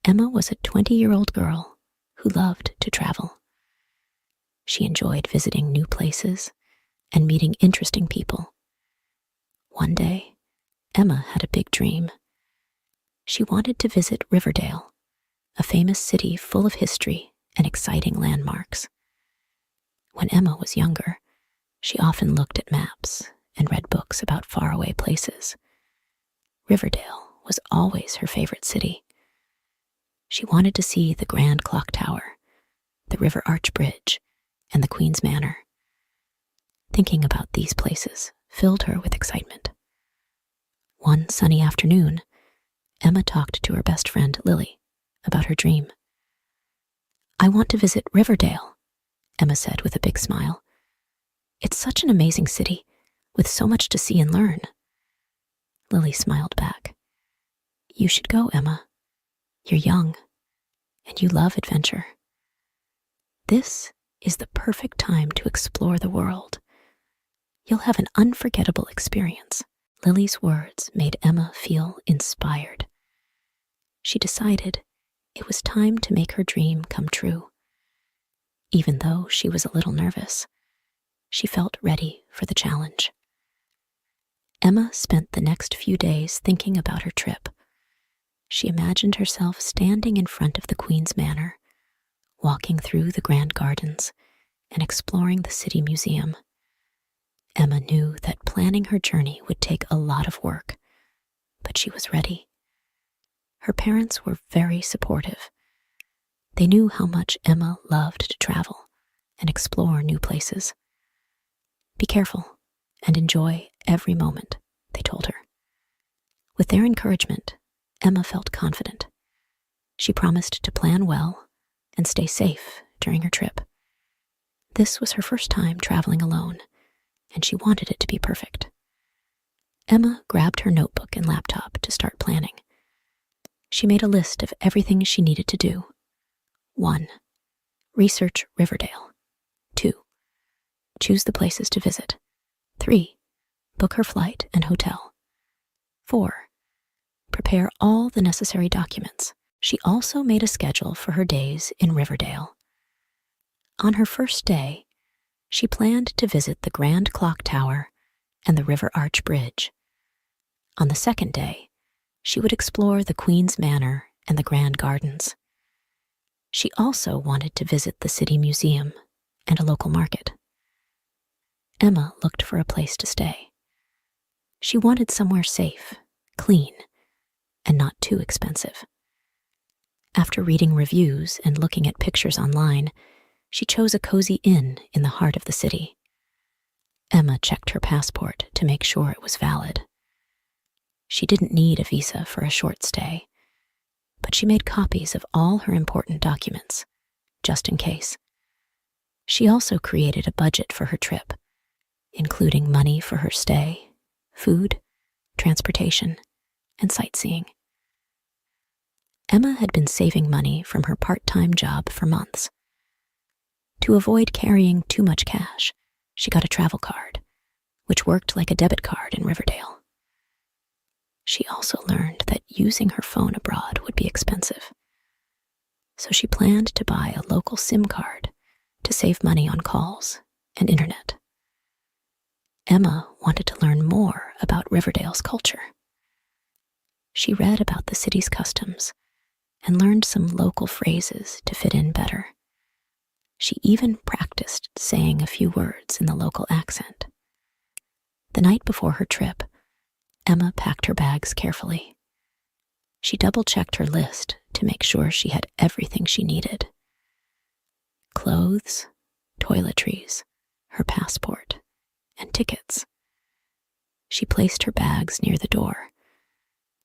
Emma was a 20-year-old girl who loved to travel. She enjoyed visiting new places and meeting interesting people. One day, Emma had a big dream. She wanted to visit Riverdale, a famous city full of history and exciting landmarks. When Emma was younger, she often looked at maps and read books about faraway places. Riverdale was always her favorite city. She wanted to see the Grand Clock Tower, the River Arch Bridge, and the Queen's Manor. Thinking about these places filled her with excitement. One sunny afternoon, Emma talked to her best friend, Lily, about her dream. "I want to visit Riverdale," Emma said with a big smile. "It's such an amazing city, with so much to see and learn." Lily smiled back. "You should go, Emma. You're young, and you love adventure. This is the perfect time to explore the world. You'll have an unforgettable experience." Lily's words made Emma feel inspired. She decided it was time to make her dream come true. Even though she was a little nervous, she felt ready for the challenge. Emma spent the next few days thinking about her trip. She imagined herself standing in front of the Queen's Manor, walking through the grand gardens, and exploring the city museum. Emma knew that planning her journey would take a lot of work, but she was ready. Her parents were very supportive. They knew how much Emma loved to travel and explore new places. "Be careful and enjoy every moment," they told her. With their encouragement, Emma felt confident. She promised to plan well and stay safe during her trip. This was her first time traveling alone, and she wanted it to be perfect. Emma grabbed her notebook and laptop to start planning. She made a list of everything she needed to do. 1. Research Riverdale. 2. Choose the places to visit. 3. Book her flight and hotel. 4. Prepare all the necessary documents. She also made a schedule for her days in Riverdale. On her first day, she planned to visit the Grand Clock Tower and the River Arch Bridge. On the second day, she would explore the Queen's Manor and the Grand Gardens. She also wanted to visit the city museum and a local market. Emma looked for a place to stay. She wanted somewhere safe, clean, and not too expensive. After reading reviews and looking at pictures online, she chose a cozy inn in the heart of the city. Emma checked her passport to make sure it was valid. She didn't need a visa for a short stay, but she made copies of all her important documents, just in case. She also created a budget for her trip, including money for her stay, food, transportation, and sightseeing. Emma had been saving money from her part-time job for months. To avoid carrying too much cash, she got a travel card, which worked like a debit card in Riverdale. She also learned that using her phone abroad would be expensive, so she planned to buy a local SIM card to save money on calls and internet. Emma wanted to learn more about Riverdale's culture. She read about the city's customs and learned some local phrases to fit in better. She even practiced saying a few words in the local accent. The night before her trip, Emma packed her bags carefully. She double-checked her list to make sure she had everything she needed: clothes, toiletries, her passport, and tickets. She placed her bags near the door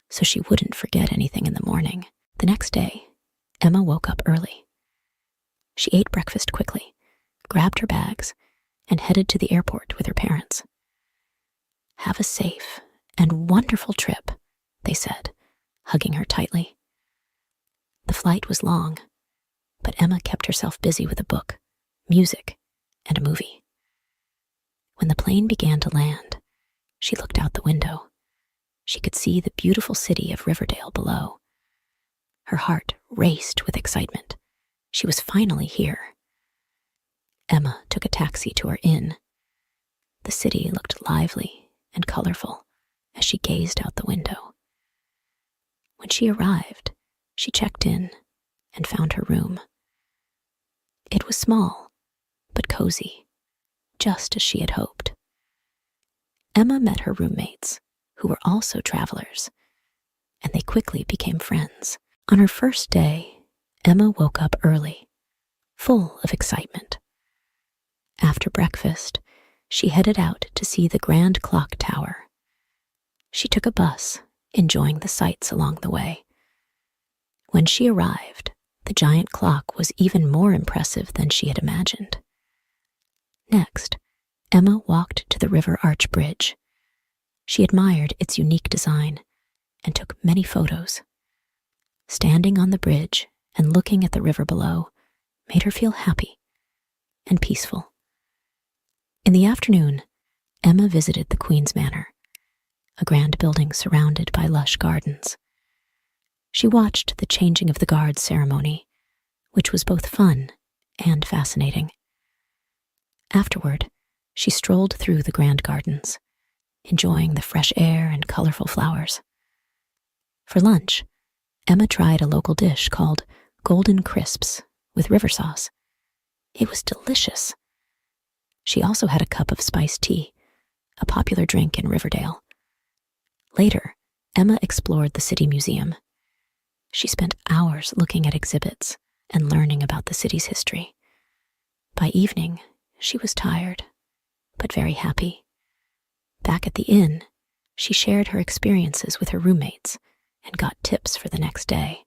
so she wouldn't forget anything in the morning. The next day, Emma woke up early. She ate breakfast quickly, grabbed her bags, and headed to the airport with her parents. "Have a safe and wonderful trip," they said, hugging her tightly. The flight was long, but Emma kept herself busy with a book, music, and a movie. When the plane began to land, she looked out the window. She could see the beautiful city of Riverdale below. Her heart raced with excitement. She was finally here. Emma took a taxi to her inn. The city looked lively and colorful as she gazed out the window. When she arrived, she checked in and found her room. It was small, but cozy, just as she had hoped. Emma met her roommates, who were also travelers, and they quickly became friends. On her first day, Emma woke up early, full of excitement. After breakfast, she headed out to see the Grand Clock Tower. She took a bus, enjoying the sights along the way. When she arrived, the giant clock was even more impressive than she had imagined. Next, Emma walked to the River Arch Bridge. She admired its unique design and took many photos. Standing on the bridge and looking at the river below made her feel happy and peaceful. In the afternoon, Emma visited the Queen's Manor, a grand building surrounded by lush gardens. She watched the changing of the guards ceremony, which was both fun and fascinating. Afterward, she strolled through the grand gardens, enjoying the fresh air and colorful flowers. For lunch, Emma tried a local dish called Golden Crisps with river sauce. It was delicious. She also had a cup of spiced tea, a popular drink in Riverdale. Later, Emma explored the city museum. She spent hours looking at exhibits and learning about the city's history. By evening, she was tired, but very happy. Back at the inn, she shared her experiences with her roommates and got tips for the next day.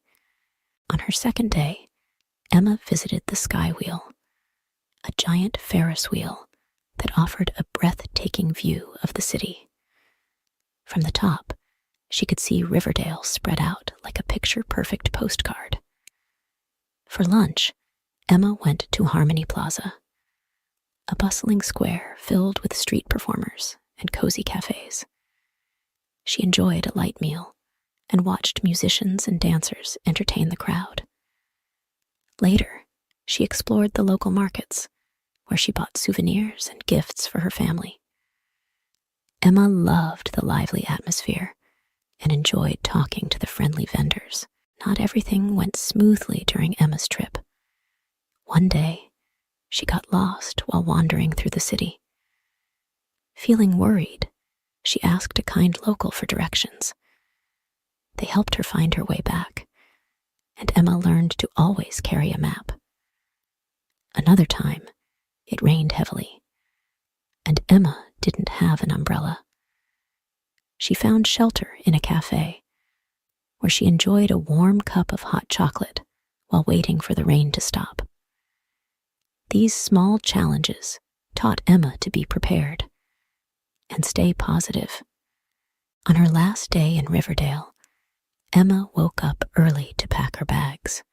On her second day, Emma visited the Sky Wheel, a giant Ferris wheel that offered a breathtaking view of the city. From the top, she could see Riverdale spread out like a picture-perfect postcard. For lunch, Emma went to Harmony Plaza, a bustling square filled with street performers and cozy cafes. She enjoyed a light meal and watched musicians and dancers entertain the crowd. Later, she explored the local markets, where she bought souvenirs and gifts for her family. Emma loved the lively atmosphere and enjoyed talking to the friendly vendors. Not everything went smoothly during Emma's trip. One day, she got lost while wandering through the city. Feeling worried, she asked a kind local for directions. They helped her find her way back, and Emma learned to always carry a map. Another time, it rained heavily, and Emma didn't have an umbrella. She found shelter in a cafe, where she enjoyed a warm cup of hot chocolate while waiting for the rain to stop. These small challenges taught Emma to be prepared and stay positive. On her last day in Riverdale, Emma woke up early to pack her bags.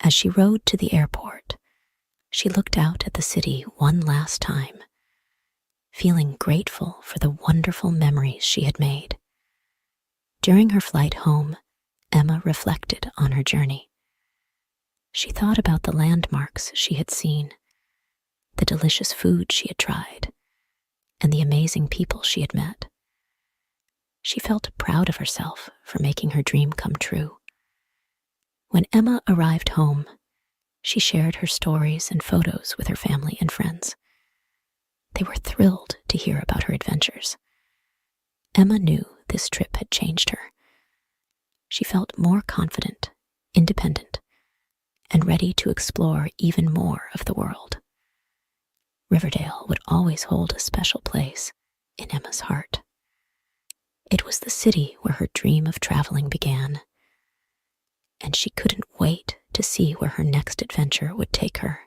As she rode to the airport, she looked out at the city one last time, feeling grateful for the wonderful memories she had made. During her flight home, Emma reflected on her journey. She thought about the landmarks she had seen, the delicious food she had tried, and the amazing people she had met. She felt proud of herself for making her dream come true. When Emma arrived home, she shared her stories and photos with her family and friends. They were thrilled to hear about her adventures. Emma knew this trip had changed her. She felt more confident, independent, and ready to explore even more of the world. Riverdale would always hold a special place in Emma's heart. It was the city where her dream of traveling began, and she couldn't wait to see where her next adventure would take her.